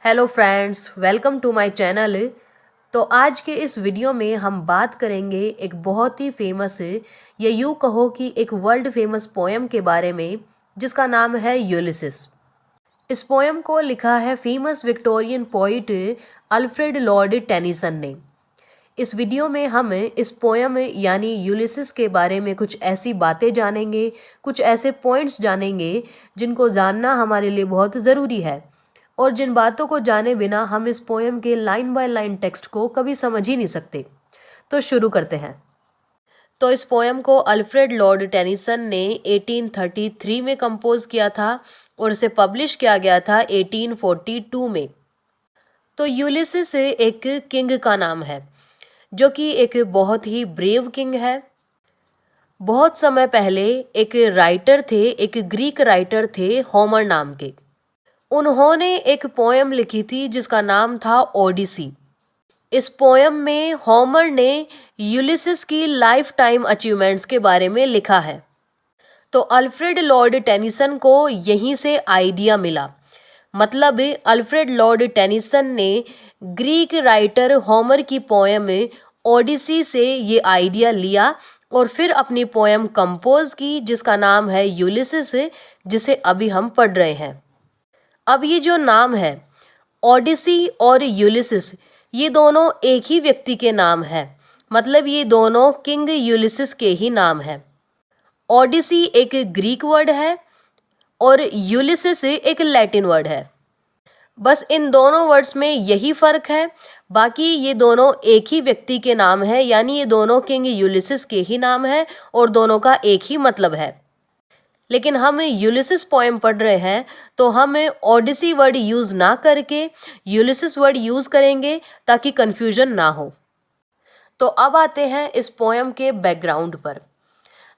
Hello friends, welcome to my channel. तो आज के इस वीडियो में हम बात करेंगे एक बहुत ही फेमस, या यूँ कहो कि एक वर्ल्ड फेमस पोएम के बारे में, जिसका नाम है यूलिसिस। इस पोएम को लिखा है famous Victorian poet Alfred Lord Tennyson ने। इस वीडियो में हम इस पोएम यानी यूलिसिस के बारे में कुछ ऐसी बातें जानेंगे, कुछ ऐसे पॉइंट्स जानेंगे जिनको जानना हमारे लिए बहुत ज़रूरी है, और जिन बातों को जाने बिना हम इस पोएम के लाइन बाय लाइन टेक्स्ट को कभी समझ ही नहीं सकते। तो शुरू करते हैं। तो इस पोएम को अल्फ्रेड लॉर्ड टेनिसन ने 1833 में कंपोज किया था और इसे पब्लिश किया गया था 1842 में। तो यूलिसिस एक किंग का नाम है, जो कि एक बहुत ही ब्रेव किंग है। बहुत समय पहले एक राइटर थे, एक ग्रीक राइटर थे होमर नाम के। उन्होंने एक पोएम लिखी थी जिसका नाम था ओडिसी। इस पोएम में होमर ने यूलिसिस की लाइफ टाइम अचीवमेंट्स के बारे में लिखा है। तो अल्फ्रेड लॉर्ड टेनिसन को यहीं से आइडिया मिला। मतलब अल्फ्रेड लॉर्ड टेनिसन ने ग्रीक राइटर होमर की पोएम ओडिसी से ये आइडिया लिया और फिर अपनी पोएम कंपोज की, जिसका नाम है यूलिसिस, जिसे अभी हम पढ़ रहे हैं। अब ये जो नाम है ओडिसी और यूलिसिस, ये दोनों एक ही व्यक्ति के नाम है। मतलब ये दोनों किंग यूलिसिस के ही नाम है। ओडिसी एक ग्रीक वर्ड है और यूलिसिस एक लैटिन वर्ड है। बस इन दोनों वर्ड्स में यही फर्क है, बाकी ये दोनों एक ही व्यक्ति के नाम है, यानी ये दोनों किंग यूलिसिस के ही नाम है और दोनों का एक ही मतलब है। लेकिन हम यूलिसिस पोएम पढ़ रहे हैं तो हम ओडिसी वर्ड यूज़ ना करके यूलिसिस वर्ड यूज़ करेंगे ताकि कन्फ्यूजन ना हो। तो अब आते हैं इस पोएम के बैकग्राउंड पर।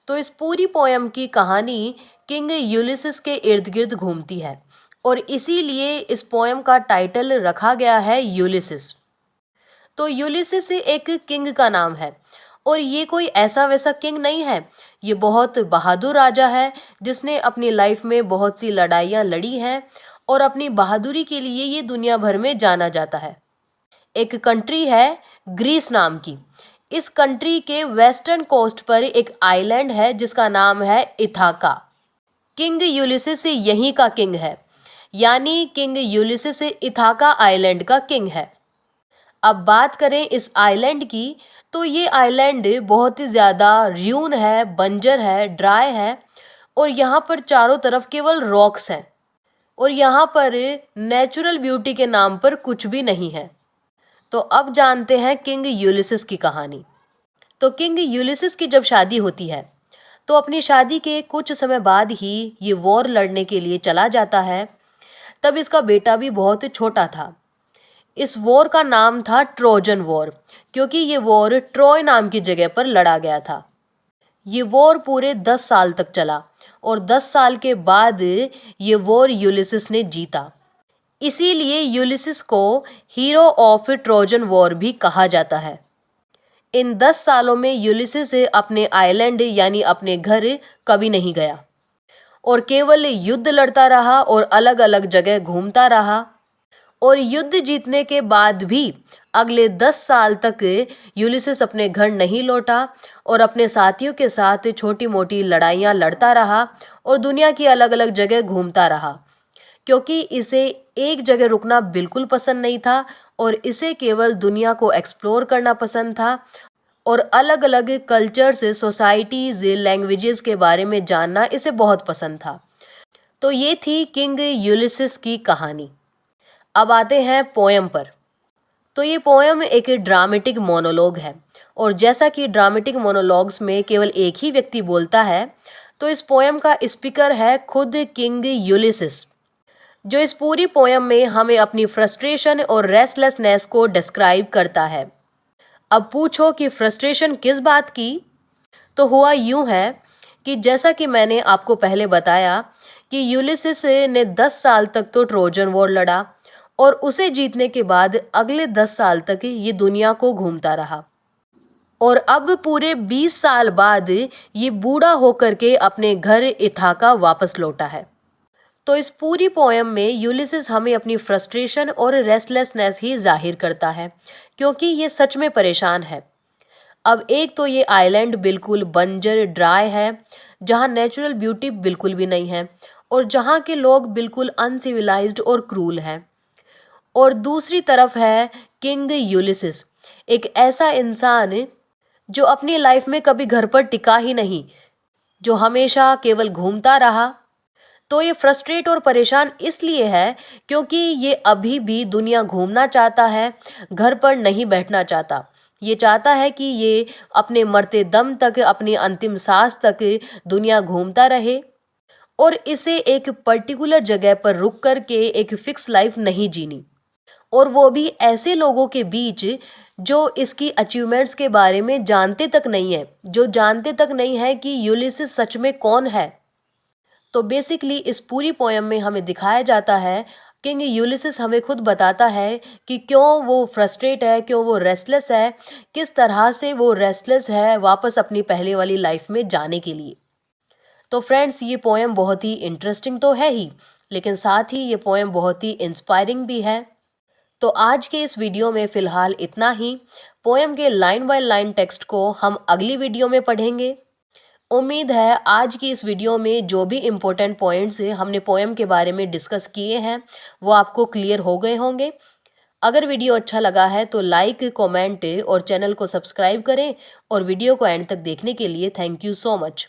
तो इस पूरी पोएम की कहानी किंग यूलिसिस के इर्द गिर्द घूमती है और इसीलिए इस पोएम का टाइटल रखा गया है यूलिसिस। तो यूलिसिस एक किंग का नाम है और ये कोई ऐसा वैसा किंग नहीं है। ये बहुत बहादुर राजा है जिसने अपनी लाइफ में बहुत सी लड़ाइयाँ लड़ी हैं और अपनी बहादुरी के लिए ये दुनिया भर में जाना जाता है। एक कंट्री है ग्रीस नाम की। इस कंट्री के वेस्टर्न कोस्ट पर एक आइलैंड है जिसका नाम है इथाका। किंग यूलिसिस यहीं का किंग है, यानी किंग यूलिसिस इथाका आइलैंड का किंग है। अब बात करें इस आइलैंड की, तो ये आइलैंड बहुत ही ज़्यादा र्यून है, बंजर है, ड्राई है और यहाँ पर चारों तरफ केवल रॉक्स हैं और यहाँ पर नेचुरल ब्यूटी के नाम पर कुछ भी नहीं है। तो अब जानते हैं किंग यूलिसिस की कहानी। तो किंग यूलिसिस की जब शादी होती है तो अपनी शादी के कुछ समय बाद ही ये वॉर लड़ने के लिए चला जाता है। तब इसका बेटा भी बहुत छोटा था। इस वॉर का नाम था ट्रोजन वॉर, क्योंकि ये वॉर ट्रॉय नाम की जगह पर लड़ा गया था। ये वॉर पूरे 10 साल तक चला और 10 साल के बाद ये वॉर यूलिसिस ने जीता। इसीलिए यूलिसिस को हीरो ऑफ ट्रोजन वॉर भी कहा जाता है। इन 10 सालों में यूलिसिस अपने आइलैंड यानी अपने घर कभी नहीं गया और केवल युद्ध लड़ता रहा और अलग अलग जगह घूमता रहा। और युद्ध जीतने के बाद भी अगले 10 साल तक यूलिसिस अपने घर नहीं लौटा और अपने साथियों के साथ छोटी मोटी लड़ाइयाँ लड़ता रहा और दुनिया की अलग अलग जगह घूमता रहा, क्योंकि इसे एक जगह रुकना बिल्कुल पसंद नहीं था और इसे केवल दुनिया को एक्सप्लोर करना पसंद था और अलग अलग कल्चर्स, सोसाइटीज़, लैंग्वेजेस के बारे में जानना इसे बहुत पसंद था। तो ये थी किंग यूलिसिस की कहानी। अब आते हैं पोएम पर। तो ये पोएम एक ड्रामेटिक मोनोलॉग है और जैसा कि ड्रामेटिक मोनोलॉग्स में केवल एक ही व्यक्ति बोलता है, तो इस पोएम का स्पीकर है खुद किंग यूलिसिस, जो इस पूरी पोएम में हमें अपनी फ्रस्ट्रेशन और रेस्टलेसनेस को डिस्क्राइब करता है। अब पूछो कि फ्रस्ट्रेशन किस बात की? तो हुआ यूं है कि जैसा कि मैंने आपको पहले बताया कि यूलिसिस ने 10 साल तक तो ट्रोजन वॉर लड़ा और उसे जीतने के बाद अगले 10 साल तक ये दुनिया को घूमता रहा। और अब पूरे 20 साल बाद ये बूढ़ा होकर के अपने घर इथाका वापस लौटा है। तो इस पूरी पोयम में यूलिसिस हमें अपनी फ्रस्ट्रेशन और रेस्टलेसनेस ही जाहिर करता है, क्योंकि ये सच में परेशान है। अब एक तो ये आइलैंड बिल्कुल बंजर ड्राई है, जहाँ नेचुरल ब्यूटी बिल्कुल भी नहीं है और जहाँ के लोग बिल्कुल अनसिविलाइज्ड और क्रूल हैं। और दूसरी तरफ है किंग यूलिसिस, एक ऐसा इंसान जो अपनी लाइफ में कभी घर पर टिका ही नहीं, जो हमेशा केवल घूमता रहा। तो ये फ्रस्ट्रेट और परेशान इसलिए है क्योंकि ये अभी भी दुनिया घूमना चाहता है, घर पर नहीं बैठना चाहता। ये चाहता है कि ये अपने मरते दम तक, अपनी अंतिम सांस तक दुनिया घूमता रहे और इसे एक पर्टिकुलर जगह पर रुक कर के एक फिक्स लाइफ नहीं जीनी, और वो भी ऐसे लोगों के बीच जो इसकी अचीवमेंट्स के बारे में जानते तक नहीं है, जो जानते तक नहीं है कि यूलिसिस सच में कौन है। तो बेसिकली इस पूरी पोयम में हमें दिखाया जाता है, किंग यूलिसिस हमें खुद बताता है कि क्यों वो फ्रस्ट्रेट है, क्यों वो रेस्टलेस है, किस तरह से वो रेस्टलेस है वापस अपनी पहले वाली लाइफ में जाने के लिए। तो फ्रेंड्स, ये पोयम बहुत ही इंटरेस्टिंग तो है ही, लेकिन साथ ही ये पोयम बहुत ही इंस्पायरिंग भी है। तो आज के इस वीडियो में फ़िलहाल इतना ही। पोयम के लाइन बाय लाइन टेक्स्ट को हम अगली वीडियो में पढ़ेंगे। उम्मीद है आज की इस वीडियो में जो भी इम्पोर्टेंट पॉइंट्स हमने पोयम के बारे में डिस्कस किए हैं वो आपको क्लियर हो गए होंगे। अगर वीडियो अच्छा लगा है तो लाइक, कमेंट और चैनल को सब्सक्राइब करें, और वीडियो को एंड तक देखने के लिए थैंक यू सो मच।